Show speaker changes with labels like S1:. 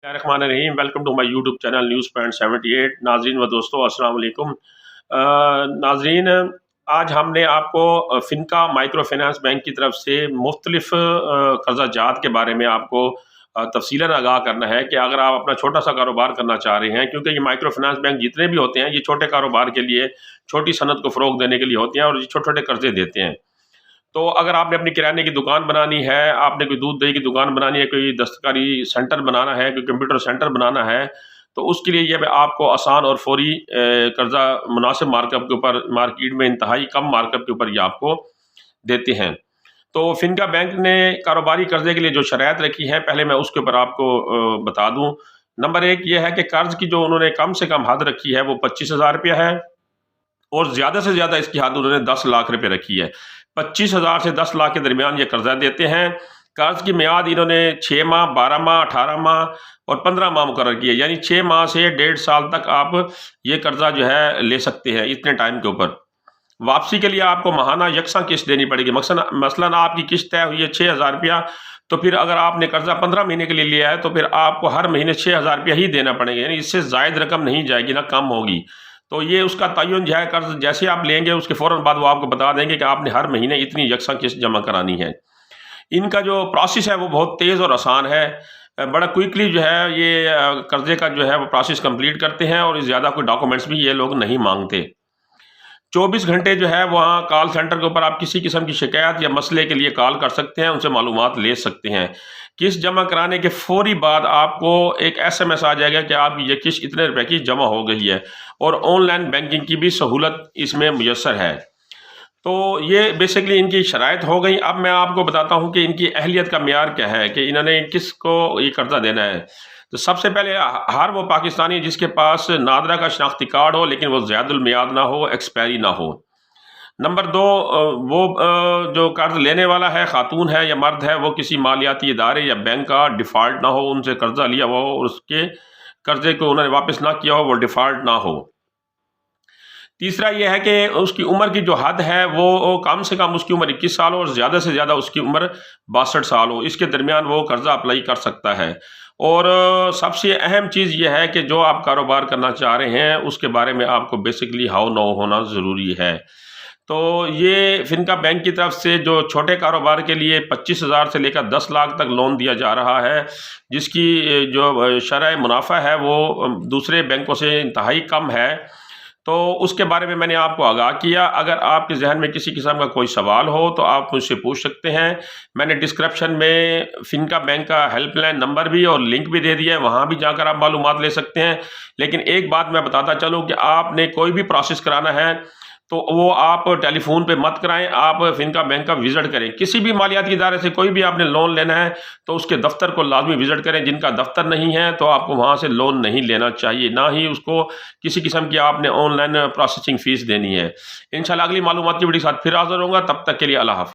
S1: Rahman Rahim. Welcome to my YouTube channel news point 78। नाजरीन व दोस्तों, अस्सलाम वालेकुम। नाजरीन, आज हमने आपको फिनका माइक्रो फाइनेंस बैंक की तरफ से मुख्तलिफ कर्जा जात के बारे में आपको तफसीलन आगाह करना है कि अगर आप अपना छोटा सा कारोबार करना चाह रहे हैं, क्योंकि ये माइक्रो फाइनेंस बैंक जितने भी होते हैं ये छोटे कारोबार के लिए, छोटी सनत को फ़रोग देने के लिए होते हैं और ये छोटे छोटे कर्जे देते हैं। तो अगर आपने अपनी किराने की दुकान बनानी है, आपने कोई दूध दही की दुकान बनानी है, कोई दस्तकारी सेंटर बनाना है, कोई कंप्यूटर सेंटर बनाना है, तो उसके लिए ये आपको आसान और फौरी कर्जा मुनासिब मार्कअप के ऊपर, मार्केट में इंतहाई कम मार्कअप के ऊपर ये आपको देते हैं। तो फिनका बैंक ने कारोबारी कर्जे के लिए जो शराइत रखी है, पहले मैं उसके ऊपर आपको बता दूं। नंबर एक ये है कि कर्ज की जो उन्होंने कम से कम हद रखी है वो 25,000 रुपया है, और ज़्यादा से ज़्यादा इसकी हद उन्होंने 10 लाख रुपए रखी है। 25,000 से 10 लाख के दरमियान ये कर्जा देते हैं। कर्ज की मियाद इन्होंने 6 माह, 12 माह, 18 माह और 15 माह मुकर्रर की है, यानी 6 माह से 1.5 साल तक आप ये कर्जा जो है ले सकते हैं इतने टाइम के ऊपर। वापसी के लिए आपको माहाना यकसा किस्त देनी पड़ेगी। मसलन आपकी किस्त तय हुई है 6,000 रुपया, तो फिर अगर आपने कर्जा 15 महीने के लिए लिया है तो फिर आपको हर महीने 6,000 रुपया ही देना पड़ेगा, यानी इससे ज़ायद रकम नहीं जाएगी, ना कम होगी। तो ये उसका तयन जो है, कर्ज जैसे आप लेंगे उसके फ़ौरन बाद वो आपको बता देंगे कि आपने हर महीने इतनी यकसा किस्त जमा करानी है। इनका जो प्रोसेस है वो बहुत तेज़ और आसान है। बड़ा क्विकली जो है ये कर्जे का जो है वो प्रोसेस कंप्लीट करते हैं, और ज़्यादा कोई डॉक्यूमेंट्स भी ये लोग नहीं मांगते। 24 घंटे जो है वहाँ कॉल सेंटर के ऊपर आप किसी किस्म की शिकायत या मसले के लिए कॉल कर सकते हैं, उनसे मालूमात ले सकते हैं। किस्त जमा कराने के फौरी बाद आपको एक SMS आ जाएगा कि आपकी ये किस्त इतने रुपए की जमा हो गई है, और ऑनलाइन बैंकिंग की भी सहूलत इसमें मुयस्सर है। तो ये बेसिकली इनकी शराइत हो गई। अब मैं आपको बताता हूँ कि इनकी अहलियत का मेयार क्या है, कि इन्होंने किसको ये कर्जा देना है। तो सबसे पहले हर वो पाकिस्तानी जिसके पास नादरा का शनाख्ती कार्ड हो, लेकिन वो ज़्यादुल मियाद ना हो, एक्सपायरी ना हो। नंबर 2, वो जो कर्ज लेने वाला है, खातून है या मर्द है, वो किसी मालियाती इदारे या बैंक का डिफ़ॉल्ट ना हो, उनसे कर्जा लिया हुआ हो और उसके कर्जे को उन्होंने वापस ना किया हो, वो डिफ़ॉल्ट ना हो। तीसरा ये है कि उसकी उम्र की जो हद है वो कम से कम उसकी उम्र 21 साल हो, और ज़्यादा से ज़्यादा उसकी उम्र 62 साल हो। इसके दरमियान वो कर्जा अप्लाई कर सकता है। और सबसे अहम चीज़ ये है कि जो आप कारोबार करना चाह रहे हैं उसके बारे में आपको बेसिकली हाउ नो होना ज़रूरी है। तो ये फिनका बैंक की तरफ से जो छोटे कारोबार के लिए 25,000 से लेकर 10 लाख तक लोन दिया जा रहा है, जिसकी जो शरह मुनाफा है वो दूसरे बैंकों से इंतहाई कम है। तो उसके बारे में मैंने आपको आगाह किया। अगर आपके जहन में किसी किस्म का कोई सवाल हो तो आप मुझसे पूछ सकते हैं। मैंने डिस्क्रिप्शन में फिनका बैंक का हेल्पलाइन नंबर भी और लिंक भी दे दिया है, वहाँ भी जाकर आप मालूमात ले सकते हैं। लेकिन एक बात मैं बताता चलूँ कि आपने कोई भी प्रोसेस कराना है तो वो आप टेलीफोन पे मत कराएं, आप फिनका बैंक का विज़िट करें। किसी भी मालियाती इदारे से कोई भी आपने लोन लेना है तो उसके दफ्तर को लाजमी विज़िट करें। जिनका दफ्तर नहीं है तो आपको वहाँ से लोन नहीं लेना चाहिए, ना ही उसको किसी किस्म की आपने ऑनलाइन प्रोसेसिंग फ़ीस देनी है। इंशाल्लाह अगली मालूमात की वीडियो के साथ फिर हाज़िर होऊंगा। तब तक के लिए अल्लाह हाफ़िज़।